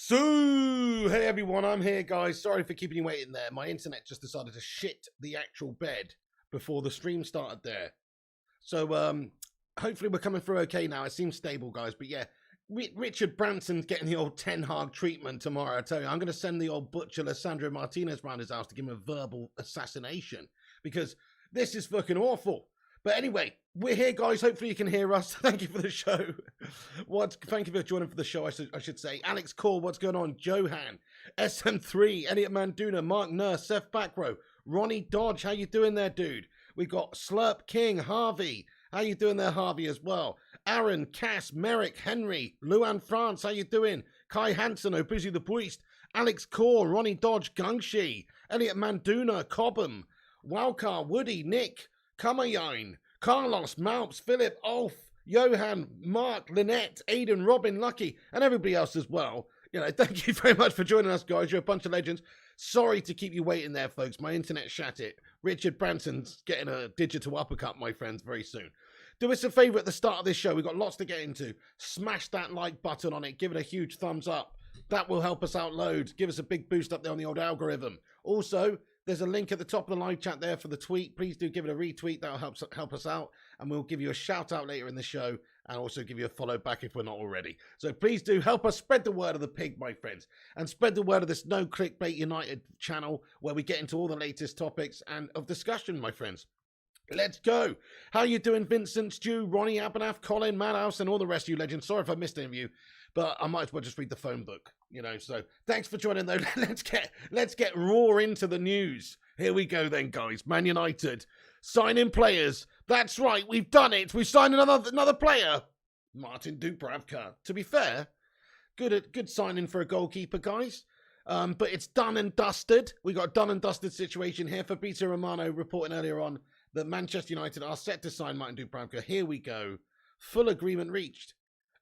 So, hey everyone, I'm here, guys. Sorry for keeping you waiting there. My internet just decided to shit the actual bed before the stream started there. So, hopefully we're coming through okay now. It seems stable, guys. But yeah, Richard Branson's getting the old Ten Hag treatment tomorrow. I tell you, I'm going to send the old butcher Lissandro Martinez round his house to give him a verbal assassination because this is fucking awful. But anyway, we're here, guys. Hopefully you can hear us. Thank you for the show. Thank you for joining for the show, I should say. Alex Call, what's going on? Johan, SM3, Elliot Manduna, Mark Nurse, Seth Backrow, Ronnie Dodge. How you doing there, dude? We got Slurp King, Harvey. How you doing there, Harvey, as well? Aaron, Cass, Merrick, Henry, Luan France. How you doing? Kai Hansen, Oh Busy the Priest, Alex Core, Ronnie Dodge, Gungshi, Elliot Manduna, Cobham, Wildcar, Woody, Nick, Kamayan, Carlos, Malps, Philip, Ulf, Johan, Mark, Lynette, Aidan, Robin, Lucky, and everybody else as well. You know, thank you very much for joining us, guys. You're a bunch of legends. Sorry to keep you waiting there, folks. My internet shat it. Richard Branson's getting a digital uppercut, my friends, very soon. Do us a favour at the start of this show. We've got lots to get into. Smash that like button on it. Give it a huge thumbs up. That will help us out loads. Give us a big boost up there on the old algorithm. Also, there's a link at the top of the live chat there for the tweet. Please do give it a retweet. That'll help us out. And we'll give you a shout out later in the show and also give you a follow back if we're not already. So please do help us spread the word of the pig, my friends. And spread the word of this No Clickbait United channel where we get into all the latest topics and of discussion, my friends. Let's go. How you doing, Vincent, Stu, Ronnie, Abernathy, Colin, Madhouse, and all the rest of you legends? Sorry if I missed any of you, but I might as well just read the phone book, you know. So thanks for joining, though. Let's get raw into the news. Here we go, then, guys. Man United signing players. That's right, we've done it. We've signed another player, Martin Dubravka. To be fair, good signing for a goalkeeper, guys. But it's done and dusted. We got a done and dusted situation here. Fabrizio Romano reporting earlier on that Manchester United are set to sign Martin Dubravka. Here we go. Full agreement reached.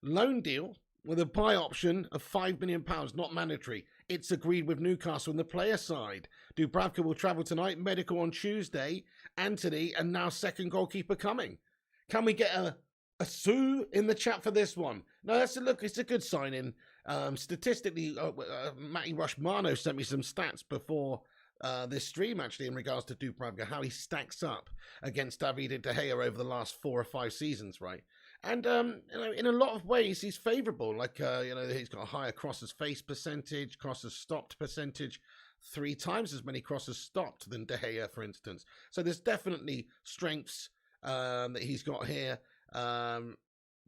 Loan deal with a buy option of £5 million, not mandatory. It's agreed with Newcastle on the player side. Dubravka will travel tonight, medical on Tuesday. Antony, and now second goalkeeper coming. Can we get a sue in the chat for this one? No, it's a good signing. Statistically, Matty Rushmano sent me some stats before this stream, actually, in regards to Dubravka, how he stacks up against David De Gea over the last 4 or 5 seasons, right? And, you know, in a lot of ways, he's favourable. Like, you know, he's got a higher crosses face percentage, crosses stopped percentage, 3 times as many crosses stopped than De Gea, for instance. So there's definitely strengths that he's got here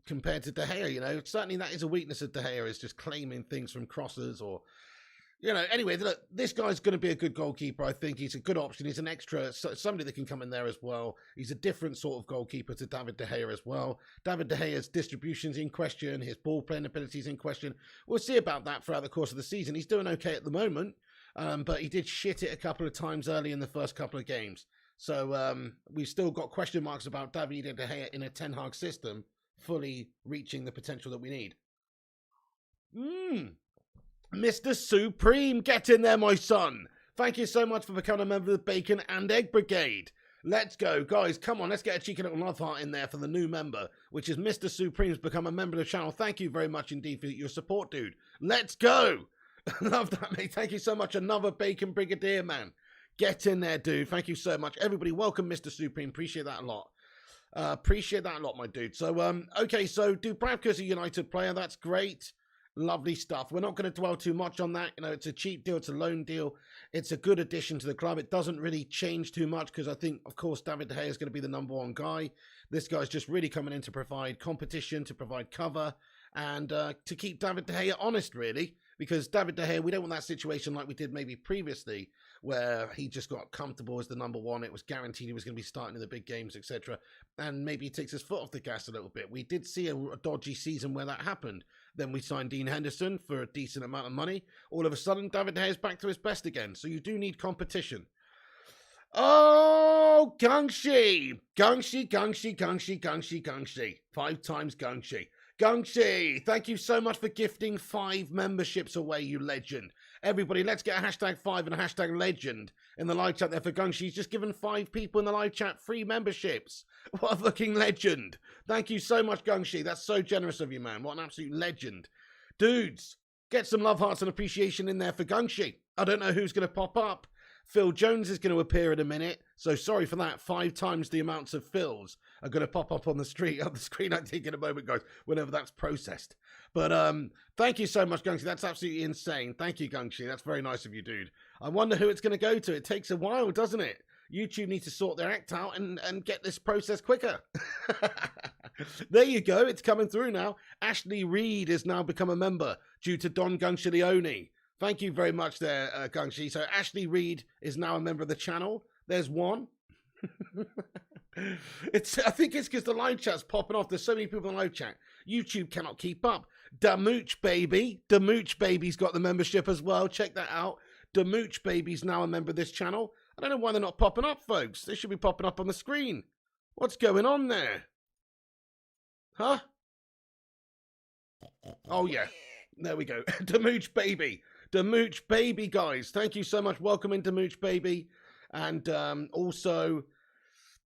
compared to De Gea, you know. Certainly that is a weakness of De Gea, is just claiming things from crosses or... You know, anyway, look, this guy's going to be a good goalkeeper, I think. He's a good option. He's an extra, somebody that can come in there as well. He's a different sort of goalkeeper to David De Gea as well. David De Gea's distribution's in question. His ball-playing ability's in question. We'll see about that throughout the course of the season. He's doing okay at the moment, but he did shit it a couple of times early in the first couple of games. So we've still got question marks about David De Gea in a Ten Hag system fully reaching the potential that we need. Mr. Supreme, get in there, my son. Thank you so much for becoming a member of the Bacon and Egg Brigade. Let's go, guys. Come on, let's get a cheeky little love heart in there for the new member, which is Mr. Supreme's become a member of the channel. Thank you very much indeed for your support, dude. Let's go. Love that, mate. Thank you so much. Another Bacon Brigadier, man. Get in there, dude. Thank you so much. Everybody, welcome Mr. Supreme. Appreciate that a lot. Appreciate that a lot, my dude. So, okay, so Dubravka's a United player. That's great. Lovely stuff. We're not going to dwell too much on that. You know, it's a cheap deal. It's a loan deal. It's a good addition to the club. It doesn't really change too much because I think, of course, David De Gea is going to be the number 1 guy. This guy's just really coming in to provide competition, to provide cover, and to keep David De Gea honest, really. Because David De Gea, we don't want that situation like we did maybe previously, where he just got comfortable as the number 1. It was guaranteed he was going to be starting in the big games, etc. And maybe he takes his foot off the gas a little bit. We did see a dodgy season where that happened. Then we signed Dean Henderson for a decent amount of money. All of a sudden, David De Gea is back to his best again. So you do need competition. Oh, Gungshi. Gungshi, Gungshi, Gungshi, Gungshi, Gungshi. 5 times Gungshi. Gungshi, thank you so much for gifting 5 memberships away, you legend. Everybody, let's get a #5 and a #legend in the live chat there for Gungshi. He's just given 5 people in the live chat free memberships. What a fucking legend. Thank you so much, Gungshi. That's so generous of you, man. What an absolute legend. Dudes, Get some love hearts and appreciation in there for Gungshi. I don't know who's going to pop up. Phil Jones is going to appear in a minute. So sorry for that. 5 times the amounts of Phils are going to pop up on the screen, I think, in a moment, guys, whenever that's processed. But thank you so much, Gungshi. That's absolutely insane. Thank you, Gungshi. That's very nice of you, dude. I wonder who it's going to go to. It takes a while, doesn't it? YouTube needs to sort their act out and get this process quicker. There you go. It's coming through now. Ashley Reed has now become a member due to Don Gunshilione. Thank you very much there, Gungshi. So Ashley Reed is now a member of the channel. There's one. I think it's because the live chat's popping off. There's so many people in the live chat. YouTube cannot keep up. Damooch Baby. Damooch Baby's got the membership as well. Check that out. Damooch Baby's now a member of this channel. I don't know why they're not popping up, folks. They should be popping up on the screen. What's going on there? Huh? Oh, yeah. There we go. Damooch Baby. Damooch Baby, guys. Thank you so much. Welcome in, Damooch Baby. And also,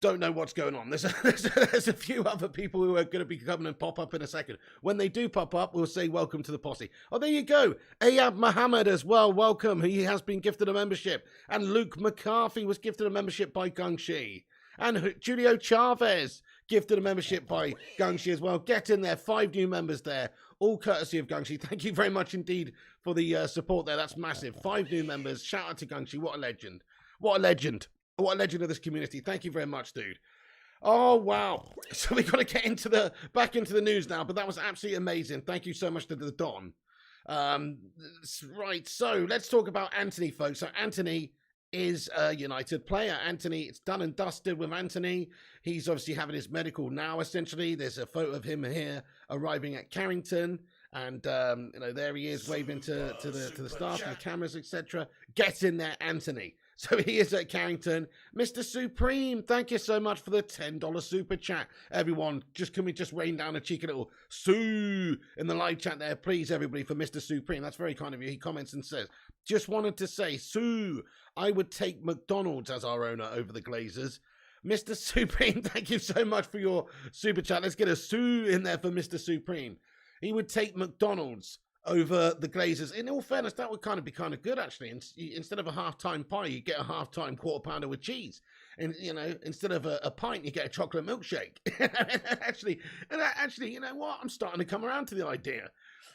don't know what's going on. There's a few other people who are going to be coming and pop up in a second. When they do pop up, we'll say welcome to the posse. Oh, there you go. Ayab Muhammad as well. Welcome. He has been gifted a membership. And Luke McCarthy was gifted a membership by Gungshi. And Julio Chavez gifted a membership by Gungshi as well. Get in there. 5 new members there. All courtesy of Gungshi. Thank you very much indeed for the support there. That's massive. 5 new members. Shout out to Gungshi. What a legend. What a legend. What a legend of this community. Thank you very much, dude. Oh, wow. So we've got to get back into the news now, but that was absolutely amazing. Thank you so much to the Don. Right, so let's talk about Antony, folks. So Antony is a United player. Antony, it's done and dusted with Antony. He's obviously having his medical now, essentially. There's a photo of him here arriving at Carrington. And, there he is waving to the staff and the cameras, etc. Get in there, Antony. So he is at Carrington. Mr. Supreme, thank you so much for the $10 super chat. Everyone, can we just rain down a cheeky little Sue in the live chat there, please, everybody, for Mr. Supreme. That's very kind of you. He comments and says, just wanted to say, Sue, I would take McDonald's as our owner over the Glazers. Mr. Supreme, thank you so much for your super chat. Let's get a Sue in there for Mr. Supreme. He would take McDonald's over the Glazers. In all fairness, that would kind of be kind of good, actually. Instead of a half-time pie, you get a half-time quarter pounder with cheese. And, instead of a pint, you get a chocolate milkshake. actually, you know what? I'm starting to come around to the idea.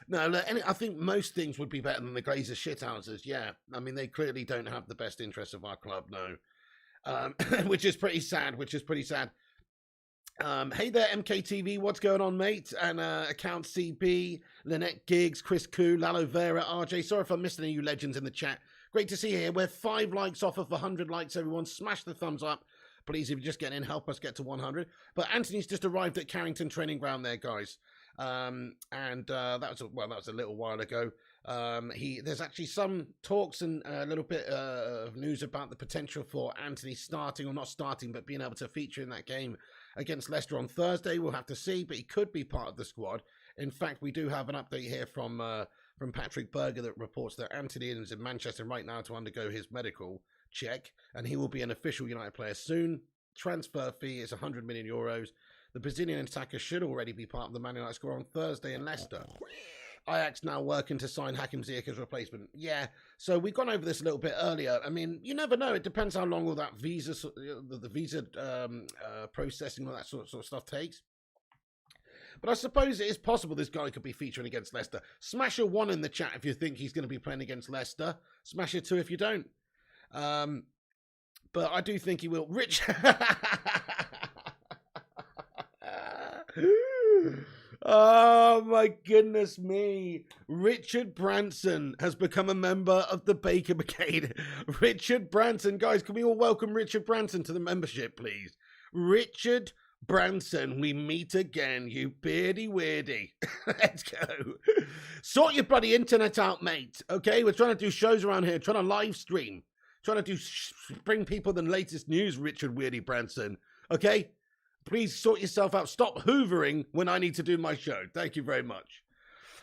No, look, I think most things would be better than the Glazer shithouses. Yeah, I mean, they clearly don't have the best interests of our club, no. Which is pretty sad, Hey there, MKTV, what's going on, mate? And Account CB, Lynette Giggs, Chris Koo, Lalo Vera, RJ. Sorry if I'm missing any of you legends in the chat. Great to see you here. We're 5 likes off of 100 likes, everyone. Smash the thumbs up. Please, if you're just getting in, help us get to 100. But Antony's just arrived at Carrington Training Ground there, guys. That was a little while ago. There's actually some talks and a little bit of news about the potential for Antony starting, or not starting, but being able to feature in that game against Leicester on Thursday. We'll have to see, but he could be part of the squad. In fact, we do have an update here from Patrick Berger that reports that Antony is in Manchester right now to undergo his medical check, and he will be an official United player soon. Transfer fee is €100 million. The Brazilian attacker should already be part of the Man United squad on Thursday in Leicester. Ajax now working to sign Hakim Ziyech as replacement. Yeah, so we've gone over this a little bit earlier. I mean, you never know. It depends how long all that the visa processing, all that sort of stuff takes. But I suppose it is possible this guy could be featuring against Leicester. Smash a 1 in the chat if you think he's going to be playing against Leicester. Smash a 2 if you don't. But I do think he will. Rich... Oh my goodness me. Richard Branson has become a member of the Baker Brigade. Richard Branson, guys, can we all welcome Richard Branson to the membership, please? Richard Branson, we meet again, you beardy weirdy. Let's go. Sort your bloody internet out, mate. Okay, we're trying to do shows around here, trying to live stream, trying to bring people the latest news, Richard Weirdy Branson. Okay? Please sort yourself out. Stop hoovering when I need to do my show. Thank you very much.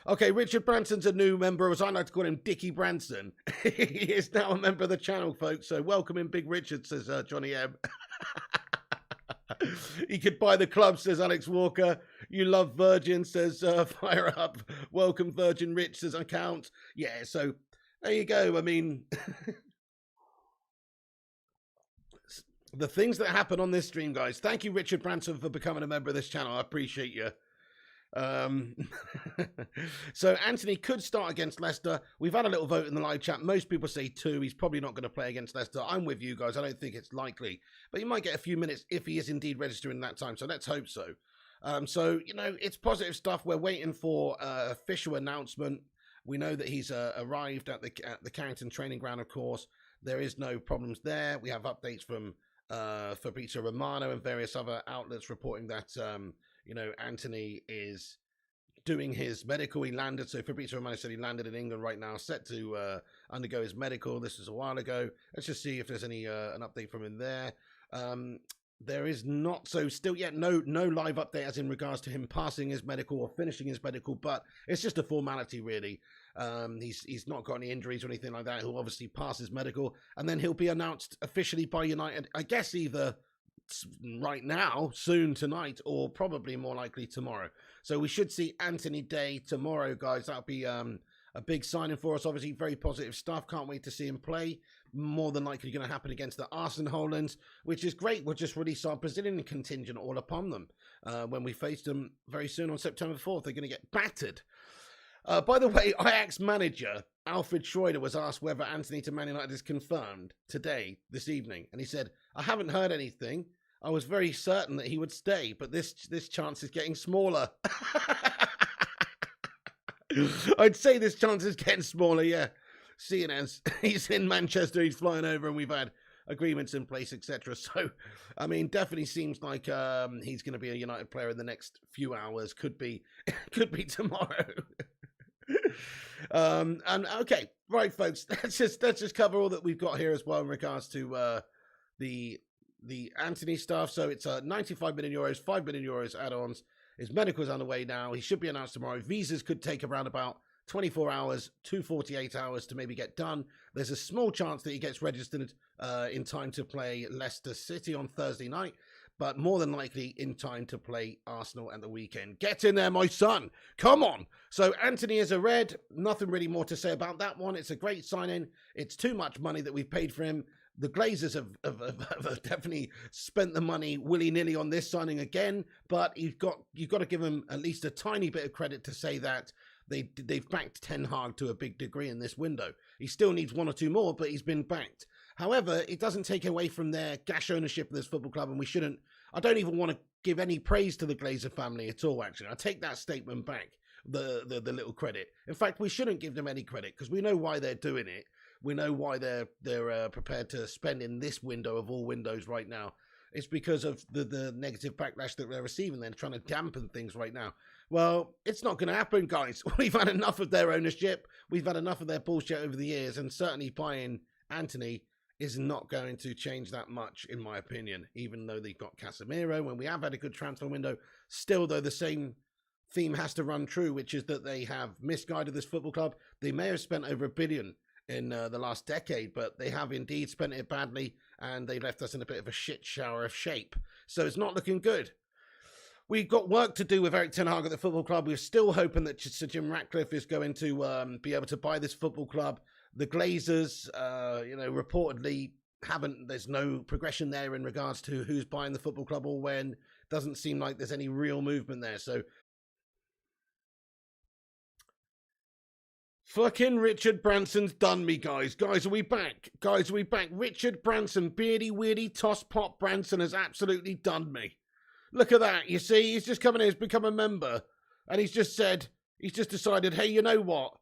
Okay, Richard Branson's a new member, or as I like to call him, Dickie Branson. He is now a member of the channel, folks. So welcome in, Big Richard, says Johnny M. He could buy the club, says Alex Walker. You love Virgin, says Fire Up. Welcome, Virgin Rich, says Account. Yeah, so there you go. I mean, the things that happen on this stream, guys. Thank you, Richard Branson, for becoming a member of this channel. I appreciate you. So Antony could start against Leicester. We've had a little vote in the live chat. Most people say 2. He's probably not going to play against Leicester. I'm with you guys. I don't think it's likely, but he might get a few minutes if he is indeed registering that time. So let's hope so. So you know, it's positive stuff. We're waiting for official announcement. We know that he's arrived at the Carrington training ground. Of course, there is no problems there. We have updates from Fabrizio Romano and various other outlets reporting that you know, Antony is doing his medical. He landed, so Fabrizio Romano said he landed in England right now, set to undergo his medical. This was a while ago. Let's just see if there's any an update from him there. There is not, so still yet no live update as in regards to him passing his medical or finishing his medical, but it's just a formality really. He's not got any injuries or anything like that. He'll obviously pass his medical, and then he'll be announced officially by United, I guess either right now, soon tonight, or probably more likely tomorrow. So we should see Antony Day tomorrow, guys. That'll be a big signing for us. Obviously, very positive stuff. Can't wait to see him play. More than likely going to happen against the Arsenal Hollands, which is great. We'll just release our Brazilian contingent all upon them when we face them very soon on September 4th. They're going to get battered. By the way, Ajax manager Alfred Schroeder was asked whether Antony to Man United is confirmed today, this evening, and he said, "I haven't heard anything. I was very certain that he would stay, but this chance is getting smaller." I'd say this chance is getting smaller, yeah. Seeing as he's in Manchester, he's flying over, and we've had agreements in place, etc. So, I mean, definitely seems like he's going to be a United player in the next few hours. Could be tomorrow. And okay, right, folks. Let's just cover all that we've got here as well in regards to the Antony stuff. So it's 95 million euros, 5 million euros add-ons. His medical's underway now. He should be announced tomorrow. Visas could take around about 24 hours to 48 hours to maybe get done. There's a small chance that he gets registered in time to play Leicester City on Thursday night, but more than likely in time to play Arsenal at the weekend. Get in there, my son. Come on. So Antony is a red. Nothing really more to say about that one. It's a great signing. It's too much money that we've paid for him. The Glazers have definitely spent the money willy-nilly on this signing again, but you've got to give him at least a tiny bit of credit to say that they've backed Ten Hag to a big degree in this window. He still needs 1 or 2 more, but he's been backed. However, it doesn't take away from their gash ownership of this football club, and we shouldn't. I don't even want to give any praise to the Glazer family at all, actually. I take that statement back, the little credit. In fact, we shouldn't give them any credit because we know why they're doing it. We know why they're prepared to spend in this window of all windows right now. It's because of the negative backlash that they're receiving. They're trying to dampen things right now. Well, it's not going to happen, guys. We've had enough of their ownership. We've had enough of their bullshit over the years, and certainly buying Antony is not going to change that much, in my opinion, even though they've got Casemiro. When we have had a good transfer window, still, though, the same theme has to run true, which is that they have misguided this football club. They may have spent over $1 billion in the last decade, but they have indeed spent it badly, and they left us in a bit of a shit shower of shape. So it's not looking good. We've got work to do with Erik Ten Hag at the football club. We're still hoping that Sir Jim Ratcliffe is going to be able to buy this football club. The Glazers, reportedly there's no progression there in regards to who's buying the football club or when. Doesn't seem like there's any real movement there. So fucking Richard Branson's done me, guys. Guys, are we back? Guys, are we back? Richard Branson, beardy, weirdy, toss pot Branson has absolutely done me. Look at that. You see, he's just coming in, he's become a member. And he's just decided, hey, you know what?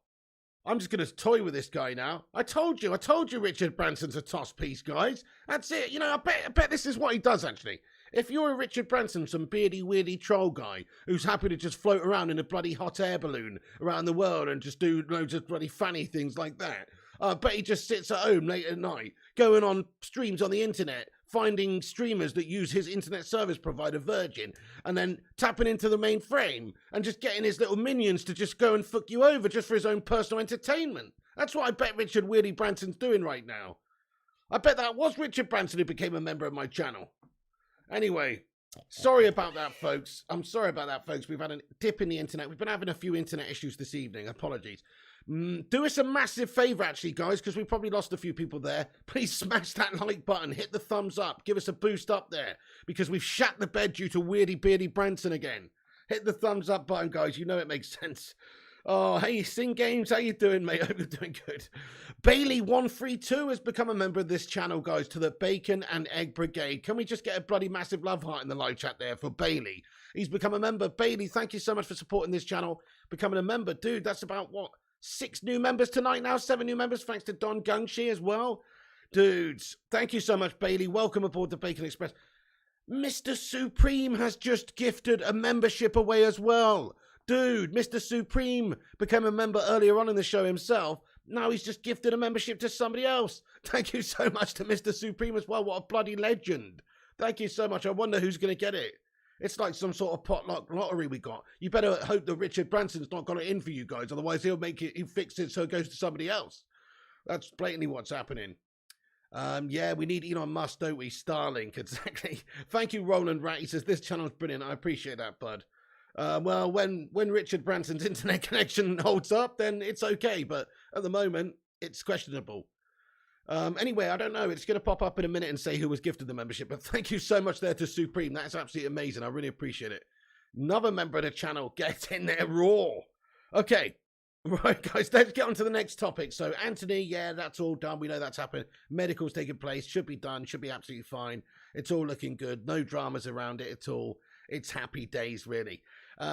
I'm just going to toy with this guy now. I told you Richard Branson's a toss piece, guys. That's it. You know, I bet this is what he does, actually. If you're a Richard Branson, some beardy, weirdy troll guy who's happy to just float around in a bloody hot air balloon around the world and just do loads of bloody fanny things like that, I bet he just sits at home late at night, going on streams on the internet, finding streamers that use his internet service provider, Virgin, and then tapping into the mainframe and just getting his little minions to just go and fuck you over just for his own personal entertainment. That's what I bet Richard Weirdy Branson's doing right now. I bet that was Richard Branson who became a member of my channel. Anyway, Sorry about that, folks. I'm sorry about that, folks. We've had a dip in the internet. We've been having a few internet issues this evening. Apologies. Do us a massive favour, actually, guys, because we probably lost a few people there. Please smash that like button. Hit the thumbs up. Give us a boost up there, because we've shat the bed due to Weirdy Beardy Branson again. Hit the thumbs up button, guys. You know it makes sense. Oh, hey, Sing Games, how you doing, mate? I hope you're doing good. Bailey132 has become a member of this channel, guys, to the Bacon and Egg Brigade. Can we just get a bloody massive love heart in the live chat there for Bailey? He's become a member. Bailey, thank you so much for supporting this channel, becoming a member. Dude, that's about, what, 6 new members tonight now? 7 new members, thanks to Don Gungshi as well. Dudes, thank you so much, Bailey. Welcome aboard the Bacon Express. Mr. Supreme has just gifted a membership away as well. Dude, Mr. Supreme became a member earlier on in the show himself. Now he's just gifted a membership to somebody else. Thank you so much to Mr. Supreme as well. What a bloody legend. Thank you so much. I wonder who's going to get it. It's like some sort of potluck lottery we got. You better hope that Richard Branson's not got it in for you guys. Otherwise he'll fix it so it goes to somebody else. That's blatantly what's happening. Yeah, we need Elon Musk, don't we? Starlink, exactly. Thank you, Roland Rat. He says, this channel's brilliant. I appreciate that, bud. Well, when Richard Branson's internet connection holds up, then it's okay. But at the moment, it's questionable. Anyway, I don't know. It's going to pop up in a minute and say who was gifted the membership. But thank you so much there to Supreme. That's absolutely amazing. I really appreciate it. Another member of the channel, get in there raw. Okay. Right, guys, let's get on to the next topic. So, Antony, yeah, that's all done. We know that's happened. Medical's taking place. Should be done. Should be absolutely fine. It's all looking good. No dramas around it at all. It's happy days, really.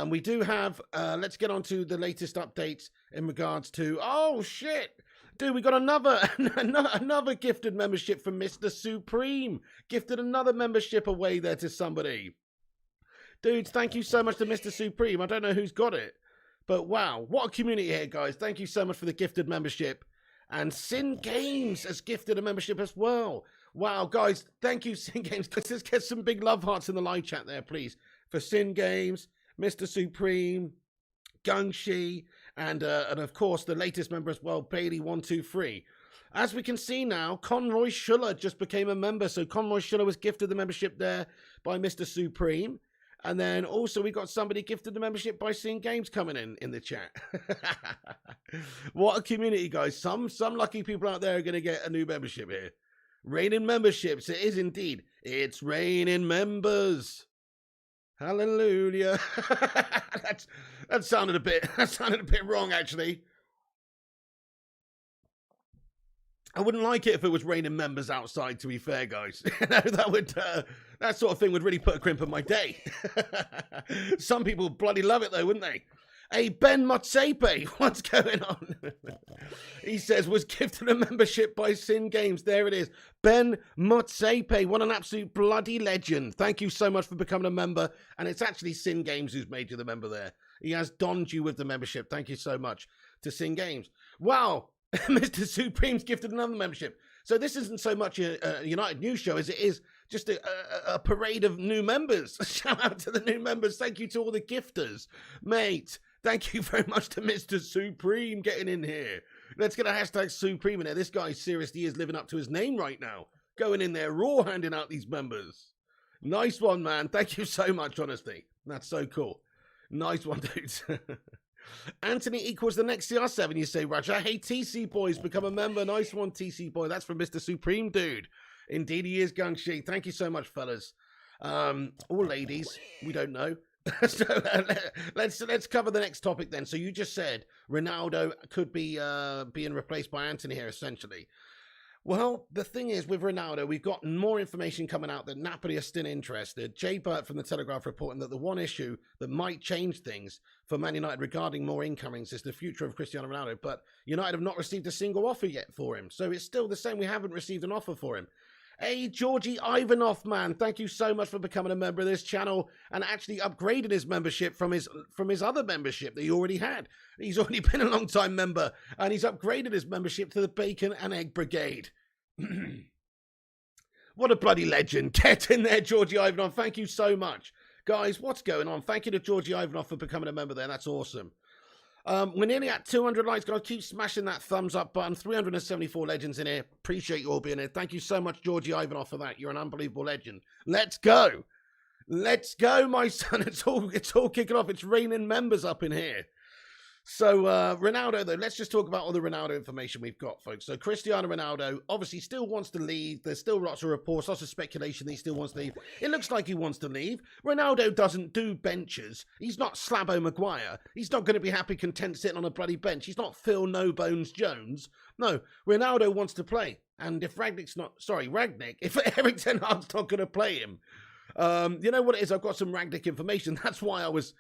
We do have, let's get on to the latest updates in regards to, oh, shit. Dude, we got another gifted membership from Mr. Supreme. Gifted another membership away there to somebody. Dudes, thank you so much to Mr. Supreme. I don't know who's got it. But wow, what a community here, guys. Thank you so much for the gifted membership. And Sin Games has gifted a membership as well. Wow, guys, thank you, Sin Games. Let's get some big love hearts in the live chat there, please. For Sin Games, Mr. Supreme, Gungshi, and of course, the latest member as well, Bailey123. As we can see now, Conroy Schuller just became a member. So Conroy Schuller was gifted the membership there by Mr. Supreme. And then also we got somebody gifted the membership by Seeing Games coming in the chat. What a community, guys. Some lucky people out there are going to get a new membership here. Raining memberships. It is indeed. It's raining members. Hallelujah. that sounded a bit wrong, actually. I wouldn't like it if it was raining members outside, to be fair, guys. That sort of thing would really put a crimp in my day. Some people bloody love it, though, wouldn't they? Hey, Ben Motsepe, what's going on? He says, was gifted a membership by Sin Games. There it is. Ben Motsepe, what an absolute bloody legend. Thank you so much for becoming a member. And it's actually Sin Games who's made you the member there. He has donned you with the membership. Thank you so much to Sin Games. Wow. Mr. Supreme's gifted another membership. So this isn't so much a United News show as it is just a parade of new members. Shout out to the new members. Thank you to all the gifters. Mate, thank you very much to Mr. Supreme getting in here. Let's get a hashtag Supreme in there. This guy seriously is living up to his name right now. Going in there raw handing out these members. Nice one, man. Thank you so much, honestly. That's so cool. Nice one, dudes. Antony equals the next CR7, you say, Roger. Hey, TC Boys, become a member. Nice one, TC Boy. That's from Mr. Supreme, dude. Indeed, he is, Gungshi. Thank you so much, fellas. Or ladies. We don't know. So let's cover the next topic then. So you just said Ronaldo could be being replaced by Antony here, essentially. Well, the thing is, with Ronaldo, we've got more information coming out that Napoli are still interested. Jay Burt from the Telegraph reporting that the one issue that might change things for Man United regarding more incomings is the future of Cristiano Ronaldo. But United have not received a single offer yet for him. So it's still the same. We haven't received an offer for him. Hey, Georgie Ivanov, man, thank you so much for becoming a member of this channel and actually upgrading his membership from his other membership that he already had. He's already been a long-time member, and he's upgraded his membership to the Bacon and Egg Brigade. What a bloody legend. Get in there, Georgie Ivanov. Thank you so much. Guys, what's going on? Thank you to Georgie Ivanov for becoming a member there. That's awesome. We're nearly at 200 likes, guys. Keep smashing that thumbs up button. 374 legends in here. Appreciate you all being here. Thank you so much, Georgie Ivanov, for that. You're an unbelievable legend. Let's go. Let's go, my son. It's all kicking off. It's raining members up in here. So, Ronaldo, though, let's just talk about all the Ronaldo information we've got, folks. So, Cristiano Ronaldo obviously still wants to leave. There's still lots of reports, lots of speculation that he still wants to leave. It looks like he wants to leave. Ronaldo doesn't do benches. He's not Slabo Maguire. He's not going to be happy content sitting on a bloody bench. He's not Phil No Bones Jones. No, Ronaldo wants to play. And if Ragnick, if Erik ten Hag's not going to play him, you know what it is? I've got some Ragnick information. That's why I was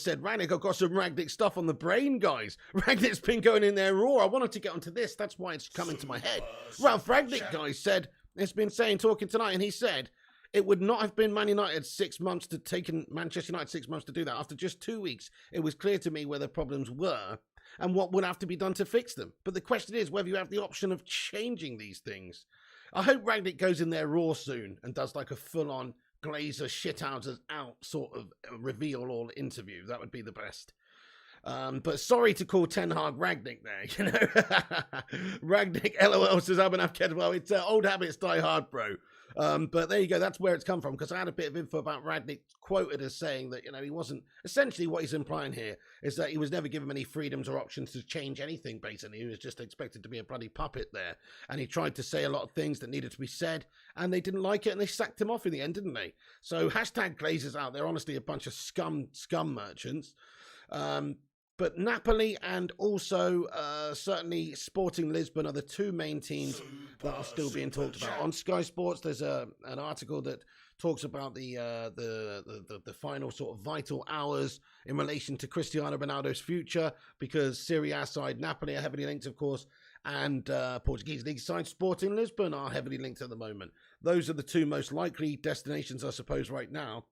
said Ragnick. I've got some Ragnick stuff on the brain, guys. Ragnick's been going in there raw. I wanted to get onto this. That's why it's coming to my head. Ralph Ragnick, guys, said it's been talking tonight, and he said it would not have been Manchester United 6 months to do that. After just 2 weeks, it was clear to me where the problems were and what would have to be done to fix them. But the question is whether you have the option of changing these things. I hope Ragnick goes in there raw soon and does like a full-on Glazer shithouses out sort of reveal all interview. That would be the best. But sorry to call Ten Hag Ragnick there, you know. Ragnick, LOL, says Abhinav Kedwell. It's old habits die hard, bro. But there you go. That's where it's come from, because I had a bit of info about Ragnick quoted as saying that, you know, he wasn't, essentially what he's implying here is that he was never given any freedoms or options to change anything, basically. He was just expected to be a bloody puppet there. And he tried to say a lot of things that needed to be said, and they didn't like it, and they sacked him off in the end, didn't they? So hashtag Glazers out there, honestly, a bunch of scum merchants. But Napoli and also certainly Sporting Lisbon are the two main teams that are still being talked about. On Sky Sports, there's an article that talks about the final sort of vital hours in relation to Cristiano Ronaldo's future, because Serie A side Napoli are heavily linked, of course, and Portuguese league side Sporting Lisbon are heavily linked at the moment. Those are the two most likely destinations, I suppose, right now,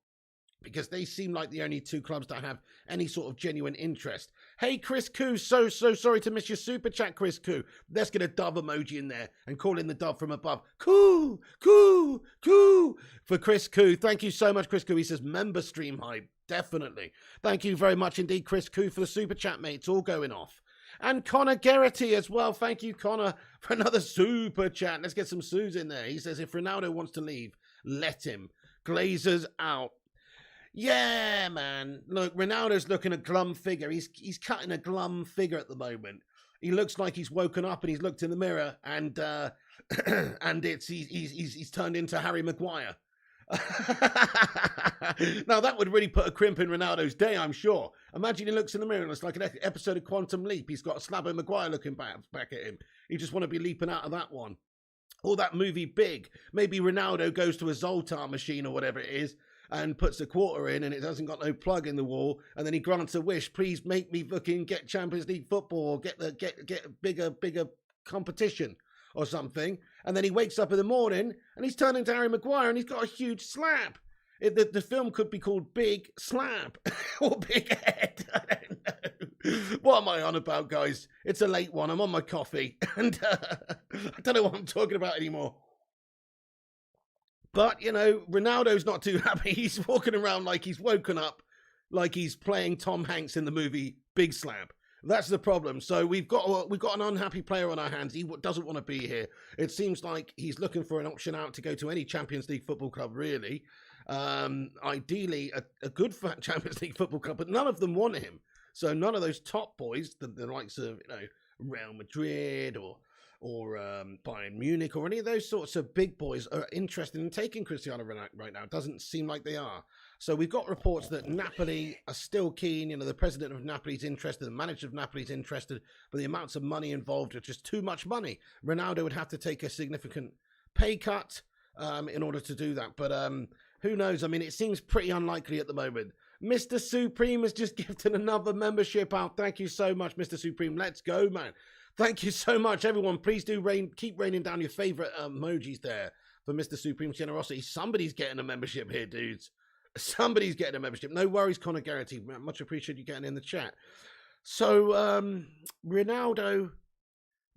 because they seem like the only two clubs that have any sort of genuine interest. Hey, Chris Koo, so sorry to miss your super chat, Chris Koo. Let's get a dove emoji in there and call in the dove from above. Koo, Koo, Koo. For Chris Koo. Thank you so much, Chris Koo. He says member stream hype. Definitely. Thank you very much indeed, Chris Koo, for the super chat, mate. It's all going off. And Connor Geraghty as well. Thank you, Connor, for another super chat. Let's get some Sues in there. He says, if Ronaldo wants to leave, let him. Glazers out. Yeah, man. Look, Ronaldo's looking a glum figure. He's cutting a glum figure at the moment. He looks like he's woken up and he's looked in the mirror and and he's turned into Harry Maguire. Now that would really put a crimp in Ronaldo's day, I'm sure. Imagine he looks in the mirror and it's like an episode of Quantum Leap. He's got a Slabo Maguire looking back at him. You just want to be leaping out of that one. Or that movie Big. Maybe Ronaldo goes to a Zoltar machine or whatever it is and puts a quarter in and it hasn't got no plug in the wall, and then he grants a wish, please make me fucking get Champions League football or get bigger competition or something. And then he wakes up in the morning and he's turned into Harry Maguire and he's got a huge slap. The film could be called Big Slap or Big Head. I don't know. What am I on about, guys? It's a late one. I'm on my coffee and I don't know what I'm talking about anymore. But, you know, Ronaldo's not too happy. He's walking around like he's woken up, like he's playing Tom Hanks in the movie Big Slap. That's the problem. So we've got an unhappy player on our hands. He doesn't want to be here. It seems like he's looking for an option out to go to any Champions League football club, really. Ideally, a good Champions League football club, but none of them want him. So none of those top boys, the likes of, you know, Real Madrid or Bayern Munich or any of those sorts of big boys are interested in taking Cristiano Ronaldo right now. It doesn't seem like they are. So we've got reports that Napoli are still keen. You know, the president of Napoli's interested, the manager of Napoli's interested, but the amounts of money involved are just too much money. Ronaldo would have to take a significant pay cut in order to do that. But who knows? I mean, it seems pretty unlikely at the moment. Mr. Supreme has just gifted another membership out. Thank you so much, Mr. Supreme. Let's go, man. Thank you so much, everyone. Please do keep raining down your favorite emojis there for Mr. Supreme's generosity. Somebody's getting a membership here, dudes. Somebody's getting a membership. No worries, Connor Geraghty. Much appreciate you getting in the chat. So,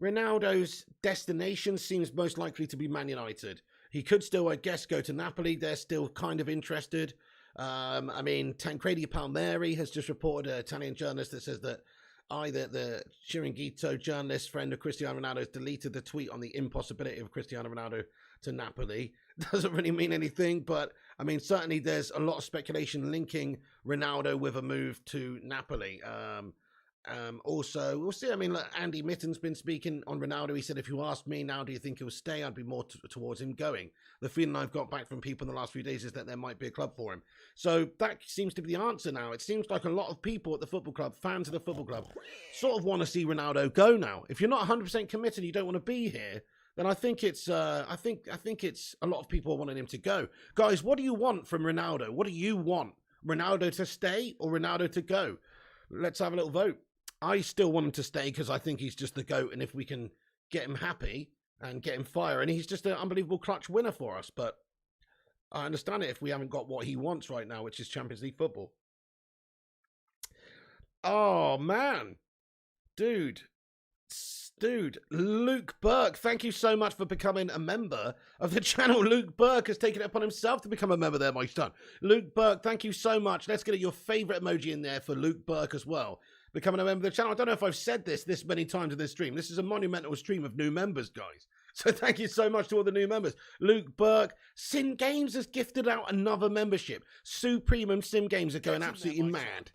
Ronaldo's destination seems most likely to be Man United. He could still, I guess, go to Napoli. They're still kind of interested. I mean, Tancredi Palmieri has just reported, an Italian journalist, that says that either the Chiringuito journalist friend of Cristiano Ronaldo has deleted the tweet on the impossibility of Cristiano Ronaldo to Napoli. Doesn't really mean anything, but I mean, certainly there's a lot of speculation linking Ronaldo with a move to Napoli. Also, we'll see. I mean, look, Andy Mitten's been speaking on Ronaldo. He said, if you ask me now, do you think he'll stay? I'd be more towards him going. The feeling I've got back from people in the last few days is that there might be a club for him. So that seems to be the answer now. It seems like a lot of people at the football club, fans of the football club, sort of want to see Ronaldo go now. If you're not 100% committed, you don't want to be here, then I think it's I think it's a lot of people wanting him to go. Guys, what do you want from Ronaldo? What do you want? Ronaldo to stay or Ronaldo to go? Let's have a little vote. I still want him to stay because I think he's just the GOAT, and if we can get him happy and get him firing, he's just an unbelievable clutch winner for us. But I understand it if we haven't got what he wants right now, which is Champions League football. Oh, man. Dude, Luke Burke, thank you so much for becoming a member of the channel. Luke Burke has taken it upon himself to become a member there, my son. Luke Burke, thank you so much. Let's get your favourite emoji in there for Luke Burke as well, becoming a member of the channel. I don't know if I've said this many times in this stream. This is a monumental stream of new members, guys. So thank you so much to all the new members. Luke Burke. Sim Games has gifted out another membership. Supremum Sim Games are going absolutely mad.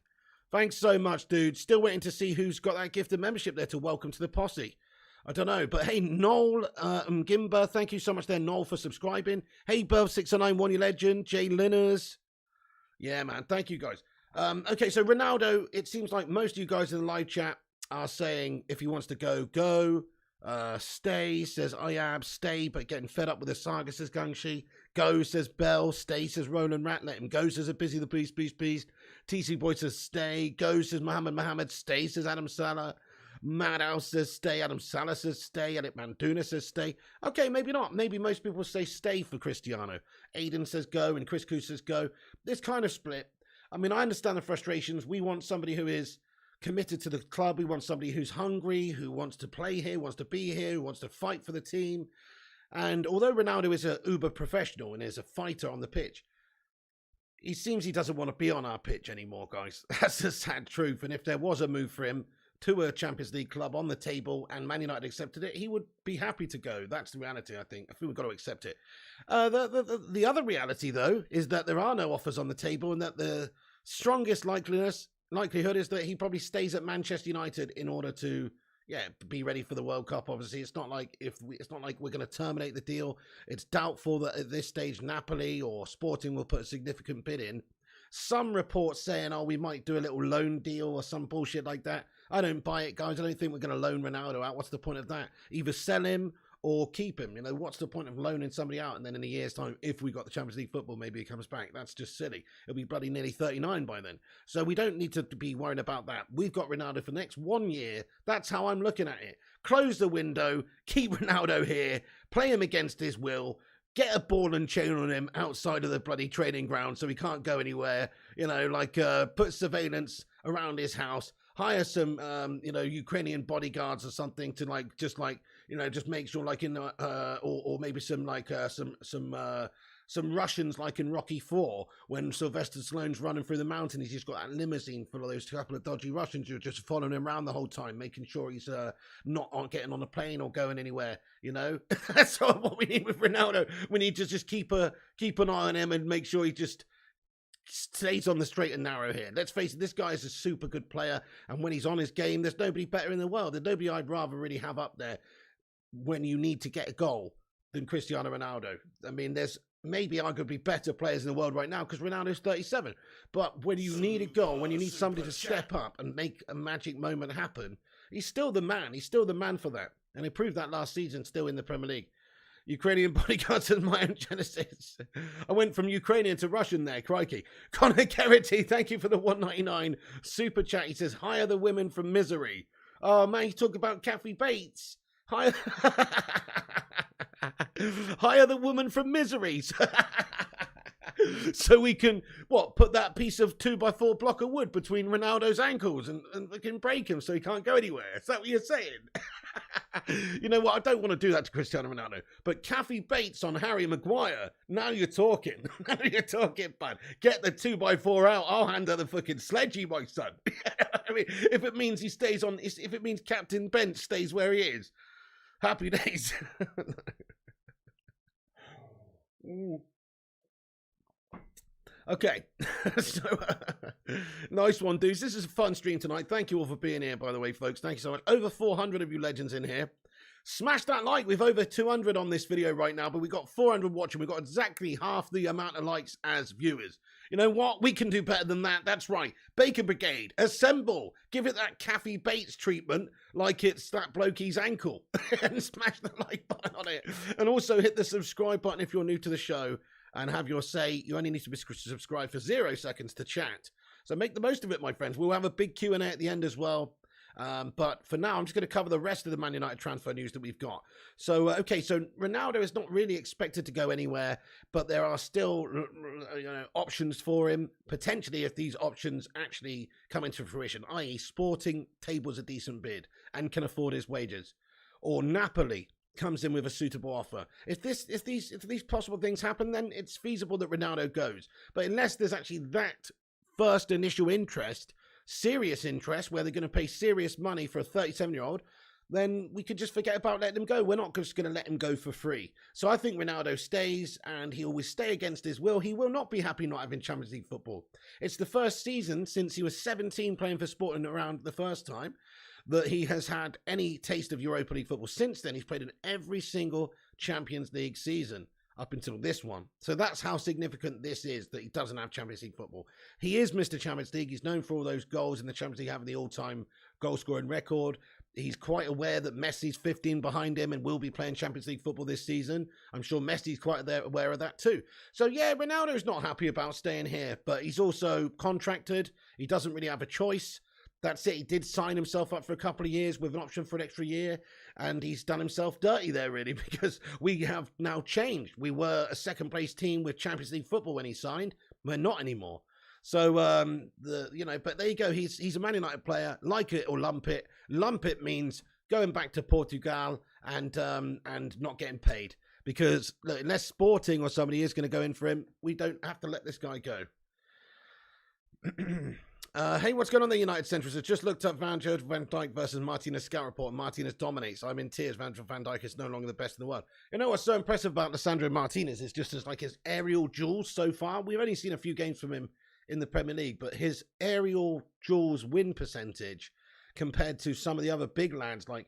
Thanks so much, dude. Still waiting to see who's got that gifted membership there to welcome to the posse. I don't know, but hey, Noel Gimber, thank you so much there, Noel, for subscribing. Hey, Burv691, you legend. Jay Linners. Yeah, man, thank you, guys. Okay, so Ronaldo, it seems like most of you guys in the live chat are saying if he wants to go, go. Stay, says Iab. Stay, but getting fed up with the saga, says Gangshi. Go, says Bell. Stay, says Roland Rat. Let him go, says a busy the beast. TC Boy says stay. Go, says Mohammed. Stay, says Adam Salah. Madhouse says stay. Adam Salah says stay. Edit Manduna says stay. Okay, maybe not. Maybe most people say stay for Cristiano. Aiden says go, and Chris Koo says go. This kind of split. I mean, I understand the frustrations. We want somebody who is committed to the club. We want somebody who's hungry, who wants to play here, wants to be here, who wants to fight for the team. And although Ronaldo is an uber professional and is a fighter on the pitch, he seems he doesn't want to be on our pitch anymore, guys. That's the sad truth. And if there was a move for him to a Champions League club on the table and Man United accepted it, he would be happy to go. That's the reality, I think. I think we've got to accept it. The other reality, though, is that there are no offers on the table and that the strongest likelihood is that he probably stays at Manchester United in order to, be ready for the World Cup. Obviously, it's not like we're going to terminate the deal. It's doubtful that at this stage Napoli or Sporting will put a significant bid in. Some reports saying, we might do a little loan deal or some bullshit like that. I don't buy it, guys. I don't think we're going to loan Ronaldo out. What's the point of that? Either sell him or keep him. What's the point of loaning somebody out and then in a year's time, if we got the Champions League football, maybe he comes back? That's just silly. He'll be bloody nearly 39 by then. So we don't need to be worried about that. We've got Ronaldo for the next 1 year. That's how I'm looking at it. Close the window, keep Ronaldo here, play him against his will, get a ball and chain on him outside of the bloody training ground so he can't go anywhere, put surveillance around his house, hire some, Ukrainian bodyguards or something to just make sure or maybe some Russians like in Rocky IV when Sylvester Stallone's running through the mountain. He's just got that limousine full of those couple of dodgy Russians who are just following him around the whole time, making sure he's not getting on a plane or going anywhere. That's sort of what we need with Ronaldo. We need to just keep an eye on him and make sure he just stays on the straight and narrow here. Let's face it, this guy is a super good player, and when he's on his game, there's nobody better in the world. There's nobody I'd rather really have up there when you need to get a goal than Cristiano Ronaldo. I mean, there's maybe arguably better players in the world right now because Ronaldo's 37. But when you need a goal, when you need somebody to step up and make a magic moment happen, he's still the man. He's still the man for that. And he proved that last season, still in the Premier League. Ukrainian bodyguards and my own Genesis. I went from Ukrainian to Russian there, crikey. Connor Garrity, thank you for the 199 super chat. He says, hire the women from misery. Oh, man, you talk about Kathy Bates. Hire the woman from misery. So we can, put that piece of 2x4 block of wood between Ronaldo's ankles and we can break him so he can't go anywhere. Is that what you're saying? You know what? I don't want to do that to Cristiano Ronaldo. But Kathy Bates on Harry Maguire, now you're talking. Now you're talking, bud. Get the 2x4 out. I'll hand her the fucking sledgy, my son. I mean, if it means he stays on, if it means Captain Bench stays where he is, happy days. Ooh. Okay, so nice one, dudes. This is a fun stream tonight. Thank you all for being here, by the way, folks. Thank you so much. Over 400 of you legends in here. Smash that like. We've over 200 on this video right now, but we've got 400 watching. We've got exactly half the amount of likes as viewers. You know what? We can do better than that. That's right. Bacon Brigade, assemble. Give it that Kathy Bates treatment like it's that blokey's ankle. And smash the like button on it. And also hit the subscribe button if you're new to the show. And have your say. You only need to be subscribed for 0 seconds to chat. So make the most of it, my friends. We'll have a big Q&A at the end as well. But for now, I'm just going to cover the rest of the Man United transfer news that we've got. So, okay, so Ronaldo is not really expected to go anywhere, but there are still options for him, potentially if these options actually come into fruition, i.e. Sporting tables a decent bid and can afford his wages. Or Napoli comes in with a suitable offer. If these possible things happen, then it's feasible that Ronaldo goes. But unless there's actually that first initial interest, serious interest, where they're going to pay serious money for a 37-year-old, then we could just forget about letting him go. We're not just going to let him go for free. So I think Ronaldo stays, and he will stay against his will. He will not be happy not having Champions League football. It's the first season since he was 17 playing for Sporting around the first time that he has had any taste of Europa League football. Since then, he's played in every single Champions League season up until this one. So that's how significant this is, that he doesn't have Champions League football. He is Mr. Champions League. He's known for all those goals in the Champions League, having the all-time goal-scoring record. He's quite aware that Messi's 15 behind him and will be playing Champions League football this season. I'm sure Messi's quite aware of that too. So yeah, Ronaldo's not happy about staying here, but he's also contracted. He doesn't really have a choice. That's it. He did sign himself up for a couple of years with an option for an extra year, and he's done himself dirty there, really, because we have now changed. We were a second-place team with Champions League football when he signed. We're not anymore. So, but there you go. He's a Man United player. Like it or lump it. Lump it means going back to Portugal and not getting paid, because look, unless Sporting or somebody is going to go in for him, we don't have to let this guy go. Hey, what's going on there, United Centrists? I just looked up Van Dijk versus Martinez scout report. Martinez dominates. I'm in tears. Van Dijk is no longer the best in the world. You know what's so impressive about Lisandro Martinez is just like his aerial duels so far. We've only seen a few games from him in the Premier League, but his aerial duels win percentage compared to some of the other big lads like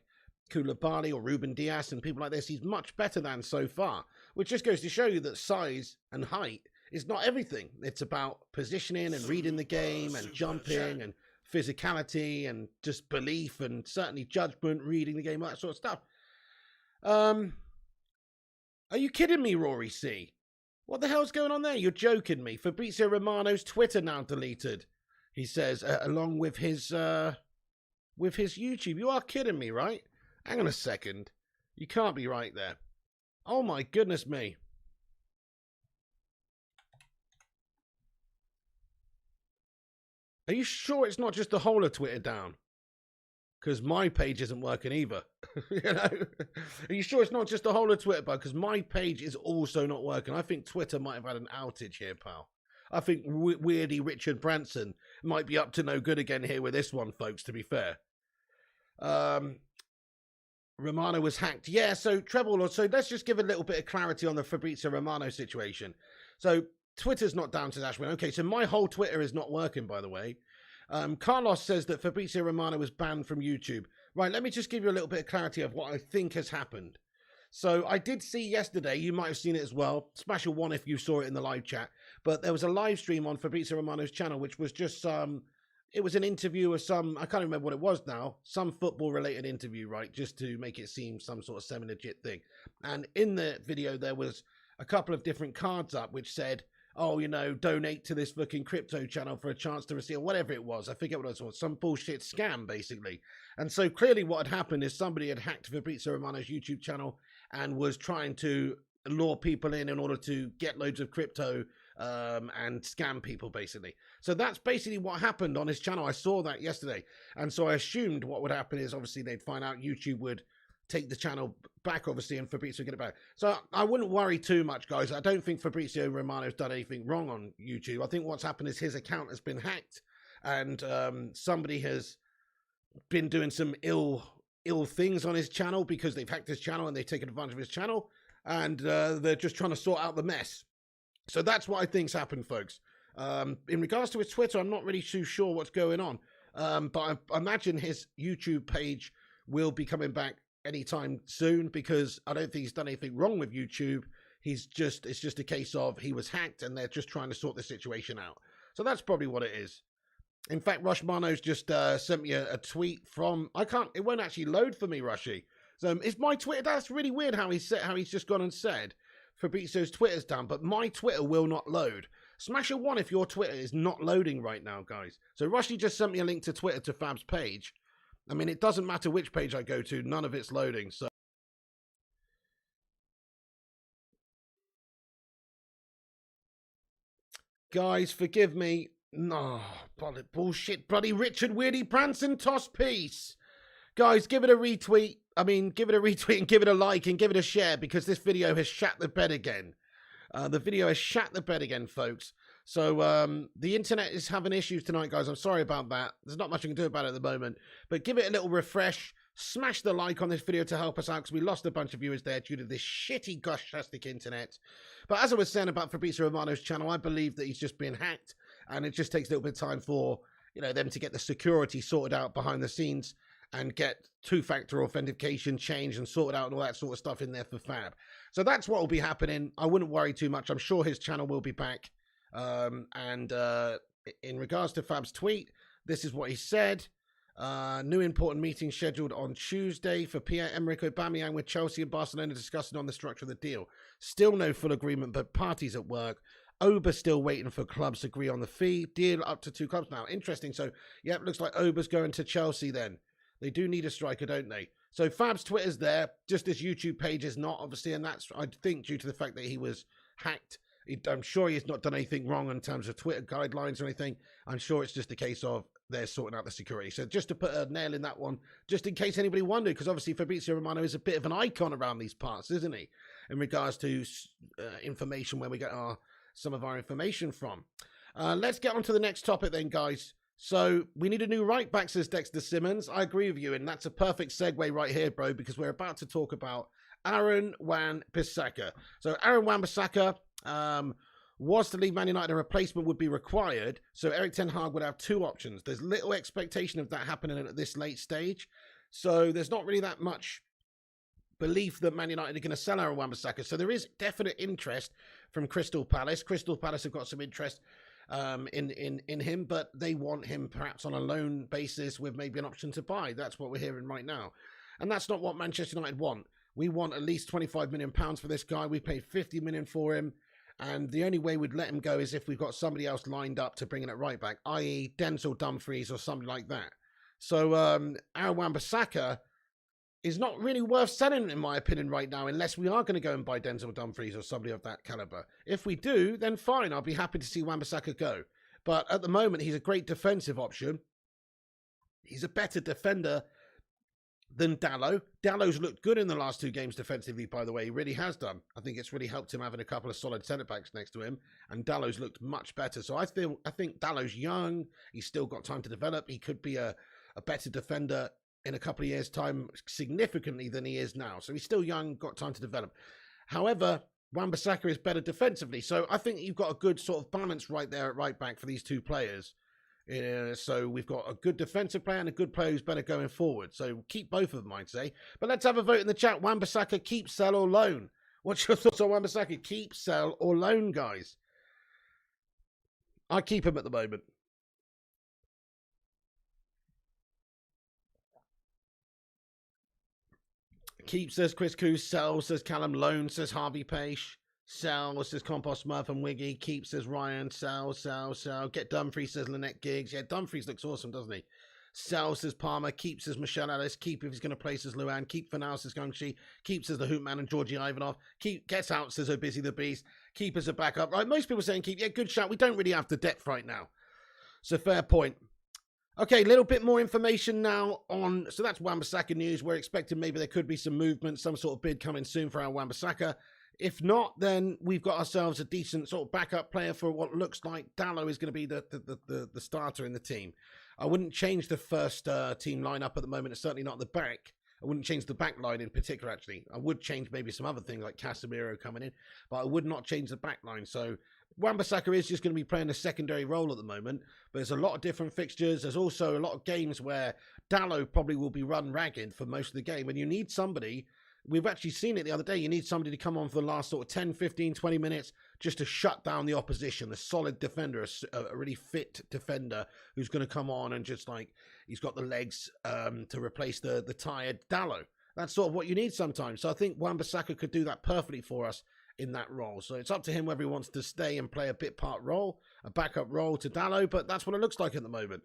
Koulibaly or Ruben Dias and people like this, he's much better than so far, which just goes to show you that size and height is not everything. It's about positioning and reading the game and jumping and physicality and just belief and certainly judgment, reading the game, that sort of stuff. Are you kidding me, Rory C? What the hell's going on there? You're joking me. Fabrizio Romano's Twitter now deleted, he says, along with his YouTube. You are kidding me, right? Hang on a second. You can't be right there. Oh my goodness me. Are you sure it's not just the whole of Twitter down? Because my page isn't working either. You know? Are you sure it's not just the whole of Twitter, bud? Because my page is also not working. I think Twitter might have had an outage here, pal. I think weirdy Richard Branson might be up to no good again here with this one, folks, to be fair. Romano was hacked. Yeah, so Treble, so let's just give a little bit of clarity on the Fabrizio Romano situation. So Twitter's not down to Ashwin. Okay, so my whole Twitter is not working, by the way. Carlos says that Fabrizio Romano was banned from YouTube. Right, let me just give you a little bit of clarity of what I think has happened. So I did see yesterday, you might have seen it as well, smash a 1 if you saw it in the live chat, but there was a live stream on Fabrizio Romano's channel, which was just it was an interview of some, I can't remember what it was now, some football-related interview, right, just to make it seem some sort of semi-legit thing. And in the video, there was a couple of different cards up which said, oh, you know, donate to this fucking crypto channel for a chance to receive, whatever it was. I forget what it was, some bullshit scam, basically. And so clearly what had happened is somebody had hacked Fabrizio Romano's YouTube channel and was trying to lure people in order to get loads of crypto and scam people, basically. So that's basically what happened on his channel. I saw that yesterday. And so I assumed what would happen is obviously they'd find out, YouTube would take the channel back, obviously, and Fabrizio get it back. So I wouldn't worry too much, guys. I don't think Fabrizio Romano's done anything wrong on YouTube. I think what's happened is his account has been hacked, and somebody has been doing some ill things on his channel because they've hacked his channel and they've taken advantage of his channel. and they're just trying to sort out the mess. So that's what I think's happened, folks. In regards to his Twitter, I'm not really too sure what's going on, but I imagine his YouTube page will be coming back anytime soon, because I don't think he's done anything wrong with YouTube. It's just a case of he was hacked and they're just trying to sort the situation out. So that's probably what it is. In fact, Romano's just sent me a tweet from, it won't actually load for me, Rushy. So it's my Twitter. That's really weird how he's just gone and said Fabrizio's Twitter's down, but my Twitter will not load. Smash a 1 if your Twitter is not loading right now, guys. So Rushy just sent me a link to Twitter to Fab's page. I mean, it doesn't matter which page I go to, none of it's loading. So guys, forgive me. No, bullshit, bloody Richard Weirdy Branson toss piece. Guys, give it a retweet. I mean, give it a retweet and give it a like and give it a share, because this video has shat the bed again. The video has shat the bed again, folks. So the internet is having issues tonight, guys. I'm sorry about that. There's not much I can do about it at the moment. But give it a little refresh. Smash the like on this video to help us out, because we lost a bunch of viewers there due to this shitty, gosh-tastic internet. But as I was saying about Fabrizio Romano's channel, I believe that he's just been hacked, and it just takes a little bit of time for, you know, them to get the security sorted out behind the scenes and get two-factor authentication changed and sorted out and all that sort of stuff in there for Fab. So that's what will be happening. I wouldn't worry too much. I'm sure his channel will be back. In regards to Fab's tweet, this is what he said. New important meeting scheduled on Tuesday for Pierre-Emerick Aubameyang with Chelsea and Barcelona discussing on the structure of the deal. Still no full agreement, but parties at work. Oba still waiting for clubs to agree on the fee. Deal up to 2 clubs now. Interesting. So, yeah, it looks like Oba's going to Chelsea then. They do need a striker, don't they? So Fab's Twitter's there. Just his YouTube page is not, obviously, and that's, I think, due to the fact that he was hacked. I'm sure he's not done anything wrong in terms of Twitter guidelines or anything. I'm sure it's just a case of they're sorting out the security. So just to put a nail in that one, just in case anybody wondered, because obviously Fabrizio Romano is a bit of an icon around these parts, isn't he? In regards to information, where we get some of our information from. Let's get on to the next topic then, guys. So we need a new right back, says Dexter Simmons. I agree with you, and that's a perfect segue right here, bro, because we're about to talk about Aaron Wan-Bissaka. So Aaron Wan-Bissaka was to leave Man United, a replacement would be required. So Erik ten Hag would have 2 options. There's little expectation of that happening at this late stage. So there's not really that much belief that Man United are going to sell Aaron Wan-Bissaka. So there is definite interest from Crystal Palace. Crystal Palace have got some interest in him, but they want him perhaps on a loan basis with maybe an option to buy. That's what we're hearing right now. And that's not what Manchester United want. We want at least £25 million for this guy. We paid $50 million for him. And the only way we'd let him go is if we've got somebody else lined up to bring in at right back, i.e. Denzel Dumfries or something like that. So Aaron Wan-Bissaka is not really worth selling, in my opinion, right now, unless we are going to go and buy Denzel Dumfries or somebody of that caliber. If we do, then fine. I'll be happy to see Wan-Bissaka go. But at the moment, he's a great defensive option. He's a better defender than Dalot. Dalot's looked good in the last 2 games defensively, by the way. He really has done. I think it's really helped him having a couple of solid centre-backs next to him, and Dalot's looked much better. So I think Dalot's young. He's still got time to develop. He could be a better defender in a couple of years' time significantly than he is now. So he's still young, got time to develop. However, Wan-Bissaka is better defensively. So I think you've got a good sort of balance right there at right back for these 2 players. So we've got a good defensive player and a good player who's better going forward. So keep both of them, I'd say. But let's have a vote in the chat. Wan-Bissaka, keep, sell, or loan? What's your thoughts on Wan-Bissaka? Keep, sell, or loan, guys? I keep him at the moment. Keep, says Chris Coos. Sell, says Callum. Loan, says Harvey Page. Sell, says Compost Smurf and Wiggy. Keep, says Ryan. Sell, sell, sell. Get Dumfries, says Lynette Giggs. Yeah, Dumfries looks awesome, doesn't he? Sell, says Palmer. Keep, says Michelle Ellis. Keep if he's going to play, says Luan. Keep for now, says Gungshi. Keep, says the Hoopman and Georgie Ivanov. Keep, gets out, says Obizzy the Beast. Keep as a backup. Right, most people saying keep. Yeah, good shout. We don't really have the depth right now. So fair point. Okay, a little bit more information now on, so that's Wan-Bissaka news. We're expecting maybe there could be some movement, some sort of bid coming soon for our Wan-Bissaka. If not, then we've got ourselves a decent sort of backup player for what looks like Dalot is going to be the starter in the team. I wouldn't change the first team lineup at the moment. It's certainly not the back. I wouldn't change the back line in particular, actually. I would change maybe some other things like Casemiro coming in, but I would not change the back line. So Wan-Bissaka is just going to be playing a secondary role at the moment, but there's a lot of different fixtures. There's also a lot of games where Dalot probably will be run ragged for most of the game, and you need somebody. We've actually seen it the other day. You need somebody to come on for the last sort of 10, 15, 20 minutes just to shut down the opposition. A solid defender, a really fit defender who's going to come on and just like, he's got the legs to replace the tired Dalot. That's sort of what you need sometimes. So I think Wan-Bissaka could do that perfectly for us in that role. So it's up to him whether he wants to stay and play a bit part role, a backup role to Dalot, but that's what it looks like at the moment.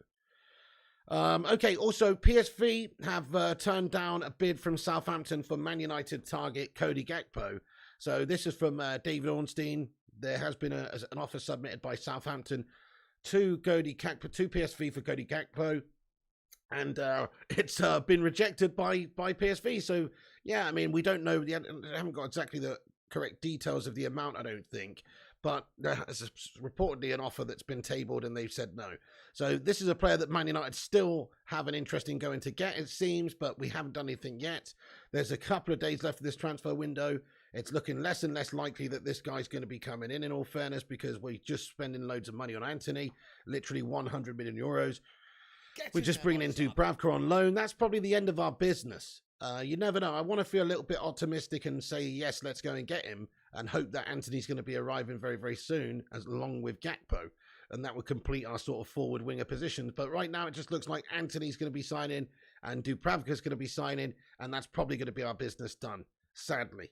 Okay, also PSV have turned down a bid from Southampton for Man United target Cody Gakpo. So this is from David Ornstein. There has been an offer submitted by Southampton to PSV for Cody Gakpo, and it's been rejected by PSV. So yeah, I mean, we don't know. They haven't got exactly the correct details of the amount, I don't think. But there's reportedly an offer that's been tabled and they've said no. So this is a player that Man United still have an interest in going to get, it seems, but we haven't done anything yet. There's a couple of days left of this transfer window. It's looking less and less likely that this guy's going to be coming in all fairness, because we're just spending loads of money on Antony, literally 100 million euros. We're just bringing in Dubravka on loan. That's probably the end of our business. You never know. I want to feel a little bit optimistic and say, yes, let's go and get him, and hope that Antony's going to be arriving very, very soon, along with Gakpo, and that would complete our sort of forward winger positions. But right now, it just looks like Antony's going to be signing, and Dubravka's going to be signing, and that's probably going to be our business done, sadly.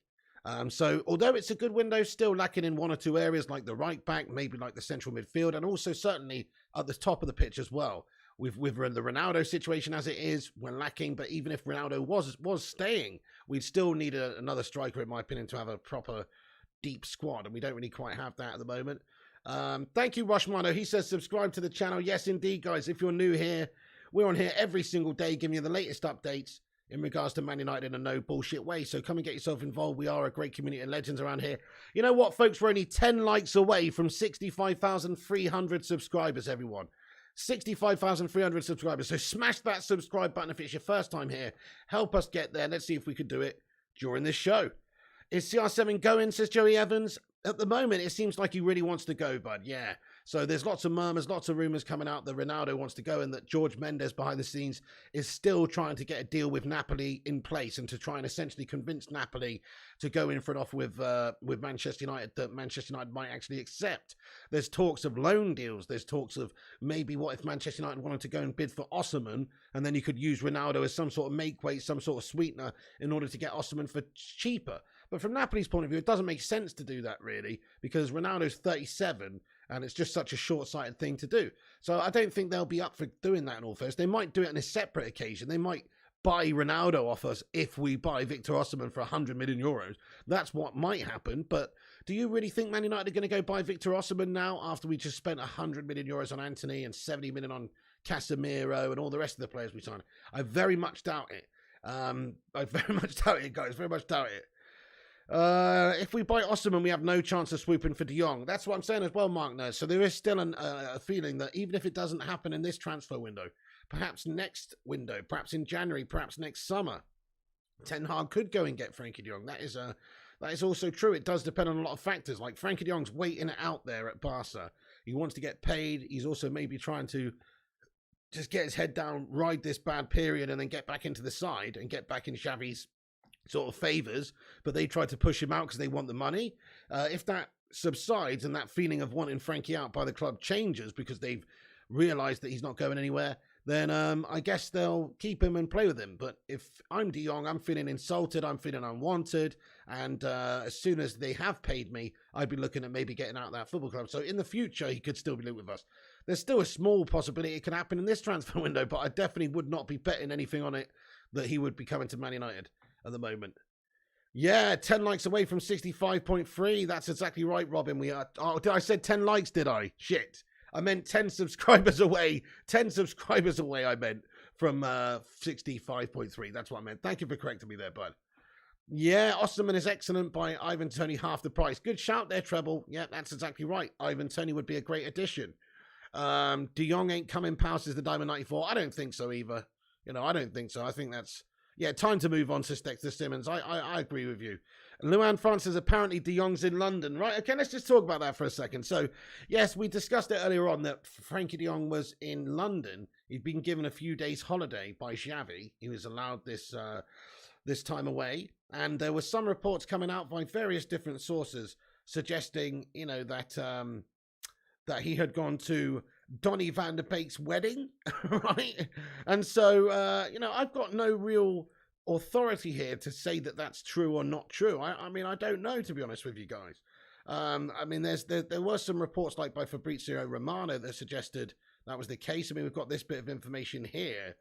So although it's a good window, still lacking in one or two areas like the right back, maybe like the central midfield, and also certainly at the top of the pitch as well. With the Ronaldo situation as it is, we're lacking. But even if Ronaldo was staying, we'd still need another striker, in my opinion, to have a proper deep squad, and we don't really quite have that at the moment. Thank you, Romano. He says subscribe to the channel. Yes, indeed, guys. If you're new here, we're on here every single day giving you the latest updates in regards to Man United in a no bullshit way. So come and get yourself involved. We are a great community of legends around here. You know what, folks? We're only 10 likes away from 65,300 subscribers, everyone. 65,300 subscribers. So smash that subscribe button if it's your first time here. Help us get there. Let's see if we could do it during this show. Is CR7 going, says Joey Evans? At the moment, it seems like he really wants to go, bud. Yeah. So there's lots of murmurs, lots of rumours coming out that Ronaldo wants to go, and that George Mendes behind the scenes is still trying to get a deal with Napoli in place, and to try and essentially convince Napoli to go in for an offer with Manchester United that Manchester United might actually accept. There's talks of loan deals. There's talks of maybe what if Manchester United wanted to go and bid for Osimhen, and then you could use Ronaldo as some sort of make weight, some sort of sweetener in order to get Osimhen for cheaper. But from Napoli's point of view, it doesn't make sense to do that, really, because Ronaldo's 37, and it's just such a short-sighted thing to do. So I don't think they'll be up for doing that in all fairness. They might do it on a separate occasion. They might buy Ronaldo off us if we buy Victor Osimhen for 100 million euros. That's what might happen. But do you really think Man United are going to go buy Victor Osimhen now, after we just spent 100 million euros on Antony and 70 million on Casemiro and all the rest of the players we signed? I very much doubt it. I very much doubt it, guys. Very much doubt it. If we buy Osimhen, we have no chance of swooping for De Jong. That's what I'm saying as well, Mark Nurse. So there is still a feeling that even if it doesn't happen in this transfer window, perhaps next window, perhaps in January, perhaps next summer, Ten Hag could go and get Frankie De Jong. That is also true. It does depend on a lot of factors. Like Frankie De Jong's waiting it out there at Barca. He wants to get paid. He's also maybe trying to just get his head down, ride this bad period, and then get back into the side and get back in Xavi's sort of favours, but they try to push him out because they want the money. If that subsides and that feeling of wanting Frankie out by the club changes because they've realised that he's not going anywhere, then I guess they'll keep him and play with him. But if I'm De Jong, I'm feeling insulted, I'm feeling unwanted, and as soon as they have paid me, I'd be looking at maybe getting out of that football club. So in the future, he could still be linked with us. There's still a small possibility it could happen in this transfer window, but I definitely would not be betting anything on it that he would be coming to Man United at the moment. Yeah, 10 likes away from 65.3. That's exactly right, Robin. We are. Oh, I said 10 likes, did I? Shit. I meant 10 subscribers away. 10 subscribers away, I meant, from 65.3. That's what I meant. Thank you for correcting me there, bud. Yeah, Osimhen is excellent by Ivan Toney, half the price. Good shout there, Treble. Yeah, that's exactly right. Ivan Toney would be a great addition. De Jong ain't coming past as the Diamond 94. I don't think so either. I don't think so. I think that's Yeah, time to move on, says Dexter Simmons. I agree with you. Luan Francis, apparently De Jong's in London, right? Okay, let's just talk about that for a second. So, yes, we discussed it earlier on that Frankie De Jong was in London. He'd been given a few days holiday by Xavi. He was allowed this time away. And there were some reports coming out by various different sources suggesting, you know, that that he had gone to Donny van der Beek's wedding, right? And so, you know, I've got no real authority here to say that that's true or not true. I mean, I don't know, to be honest with you guys. I mean, there were some reports like by Fabrizio Romano that suggested that was the case. I mean, we've got this bit of information here,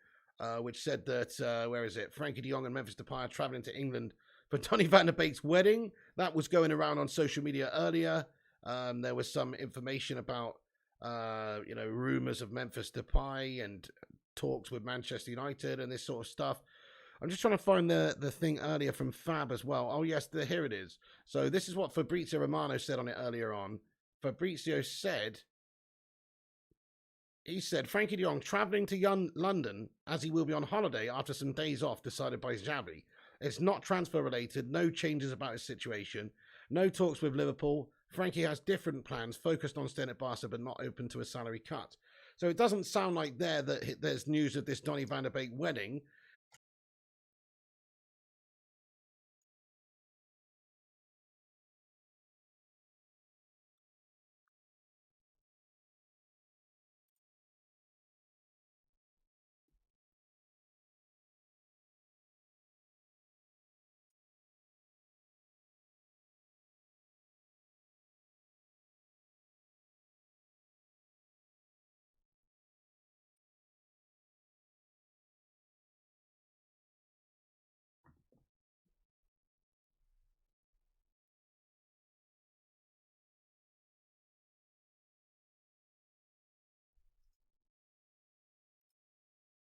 which said that, where is it? Frankie de Jong and Memphis Depay are traveling to England for Donny van der Beek's wedding. That was going around on social media earlier. There was some information about, you know, rumours of Memphis Depay and talks with Manchester United and this sort of stuff. I'm just trying to find the thing earlier from Fab as well. Oh, yes, here it is. So this is what Fabrizio Romano said on it earlier on. Fabrizio said, he said, Frankie de Jong travelling to London as he will be on holiday after some days off decided by Xavi. It's not transfer related, no changes about his situation, no talks with Liverpool. Frankie has different plans, focused on staying at Barca but not open to a salary cut. So it doesn't sound like that there's news of this Donny van der Beek wedding.